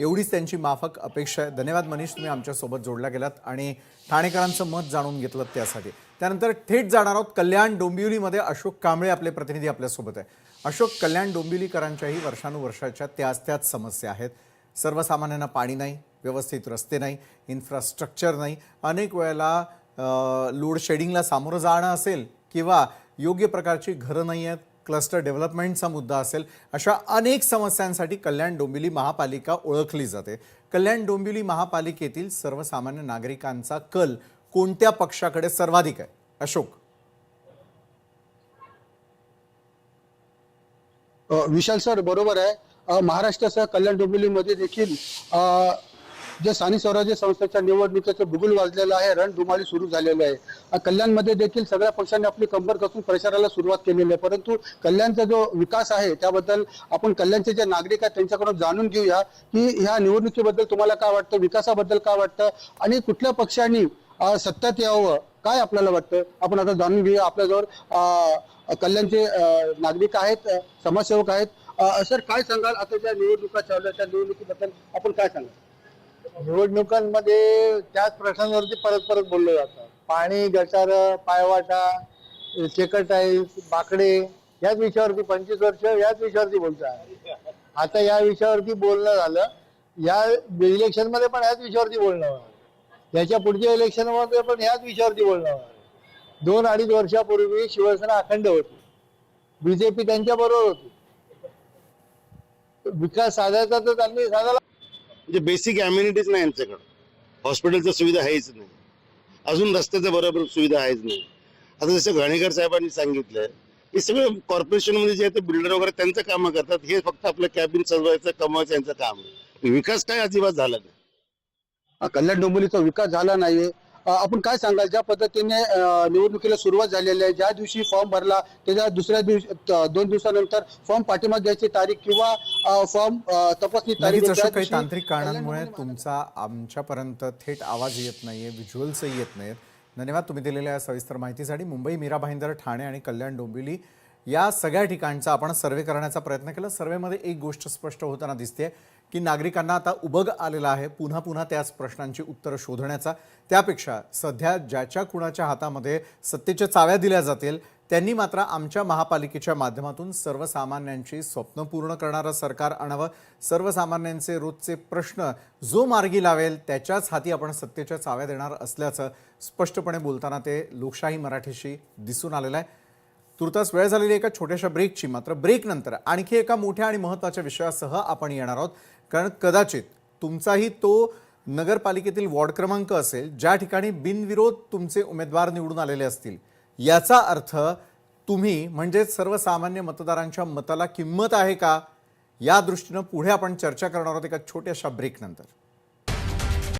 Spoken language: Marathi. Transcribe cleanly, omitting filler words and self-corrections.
एवढीच त्यांची माफक अपेक्षा आहे। धन्यवाद मनीष, तुम्ही आमच्यासोबत जोडला गेलात आणि ठाणेकरांचं मत जाणून घेतलं त्यासाठी। त्यानंतर थेट जाणार आहोत कल्याण डोंबिवलीमध्ये। अशोक कांबळे आपले प्रतिनिधी आपल्यासोबत आहे। अशोक, कल्याण डोंबिवलीकरांच्याही वर्षानुवर्षाच्या त्याच समस्या आहेत। सर्वसामान्यांना पाणी नाही, व्यवस्थित रस्ते नाही, इन्फ्रास्ट्रक्चर नाही, अनेक वेळेला लोड शेडिंगला सामोरं जाणं असेल किंवा योग्य प्रकारची घरं नाही आहेत, क्लस्टर डेव्हलपमेंटचा मुद्दा असेल, अशा अनेक समस्यांसाठी कल्याण डोंबिवली महापालिका ओळखली जाते। कल्याण डोंबिवली महापालिकेतील सर्वसामान्य नागरिकांचा कल कोणत्या पक्षाकडे सर्वाधिक आहे? अशोक, विशाल सर बरोबर आहे। महाराष्ट्रासह कल्याण डोंबिवलीमध्ये देखील जे स्थानिक स्वराज्य संस्थेच्या निवडणुकीचं बुगुल वाजलेलं आहे, रणधुमाळी सुरू झालेलं आहे। कल्याणमध्ये देखील सगळ्या पक्षांनी आपली कंबर कसून प्रचाराला सुरुवात केलेली आहे, परंतु कल्याणचा जो विकास आहे त्याबद्दल आपण कल्याणचे जे नागरिक आहेत त्यांच्याकडून जाणून घेऊया की ह्या निवडणुकीबद्दल तुम्हाला काय वाटतं, विकासाबद्दल काय वाटतं आणि कुठल्या पक्षांनी सत्तेत यावं, काय आपल्याला वाटतं, आपण आता जाणून घेऊया। आपल्याजवळ कल्याणचे नागरिक आहेत, समाजसेवक आहेत। सर काय सांगाल, आता ज्या निवडणुका चालू आहेत त्या निवडणुकीबद्दल आपण काय सांगाल? निवडणुकांमध्ये त्याच प्रश्नांवरती परत परत बोललं जातं। पाणी, गटार, पायवाटा, चेकटाईल्स, बाकडे, याच विषयावरती 25 वर्ष याच विषयावरती बोलतात। आता या विषयावरती बोलणं झालं, या इलेक्शन मध्ये पण याच विषयावरती बोलणं होणार, याच्या पुढच्या इलेक्शन मध्ये पण याच विषयावरती बोलणं होणार। 2-2.5 वर्षापूर्वी शिवसेना अखंड होती, बीजेपी त्यांच्या बरोबर होती। विकास साधायचा तर त्यांनी साधायला म्हणजे बेसिक अम्युनिटीज नाही यांच्याकडे, हॉस्पिटलच्या सुविधा आहेच नाही, अजून रस्त्याच्या बरोबर सुविधा आहेच नाही। आता जसं घाणेकर साहेबांनी सांगितलंय, हे सगळं कॉर्पोरेशनमध्ये जे आहे बिल्डर वगैरे त्यांचं कामं करतात, हे फक्त आपलं कॅबिन सजवायचं, कमवायचं यांचं काम आहे। विकास काय अजिबात झाला नाही। कल्याण डोंबिवलीचा विकास झाला नाहीये। आपण काय सांगाल, ज्या पद्धतीने निवडणुकीला सुरुवात झालेली आहे, ज्या दिवशी फॉर्म भरला त्याच्या दुसऱ्या दिवशी 2 दिवसानंतर फॉर्म पाठिंबा घ्यायची तारीख किंवा फॉर्म तपासणी तारीख, काही तांत्रिक कारणांमुळे तुमचा आमच्यापर्यंत थेट आवाज येत नाहीये, व्हिज्युअल्सही येत नाहीत। धन्यवाद तुम्ही दिलेल्या या सविस्तर माहितीसाठी। मुंबई, मीरा भाईंदर, ठाणे आणि कल्याण डोंबिवली या सगळ्या ठिकाणचा आपण सर्वे करण्याचा प्रयत्न केला। सर्वेमध्ये एक गोष्ट स्पष्ट होताना दिसते की नागरिकांना आता उबग आलेला आहे पुन्हा पुन्हा त्याच प्रश्नांची उत्तरं शोधण्याचा। त्यापेक्षा सध्या ज्याच्या कुणाच्या हातामध्ये सत्तेच्या चाव्या दिल्या जातील त्यांनी मात्र आमच्या महापालिकेच्या माध्यमातून सर्वसामान्यांची स्वप्न पूर्ण करणारं सरकार आणावं। सर्वसामान्यांचे रोजचे प्रश्न जो मार्गी लावेल त्याच्याच हाती आपण सत्तेच्या चाव्या देणार असल्याचं स्पष्टपणे बोलताना ते लोकशाही मराठीशी दिसून आलेलं आहे। तुर्तास वेळ झालेली एका छोट्याशा ब्रेकची, मात्र ब्रेकनंतर आणखी एका मोठ्या आणि महत्त्वाच्या विषयासह आपण येणार आहोत। कारण कदाचित तुमचाही तो नगरपालिकेतील वॉर्ड क्रमांक असेल ज्या ठिकाणी बिनविरोध तुमचे उमेदवार निवडून आलेले असतील। याचा अर्थ तुम्ही म्हणजे सर्वसामान्य मतदारांच्या मताला किंमत आहे का, या दृष्टीने पुढे आपण चर्चा करणार आहोत एका छोट्याशा ब्रेकनंतर।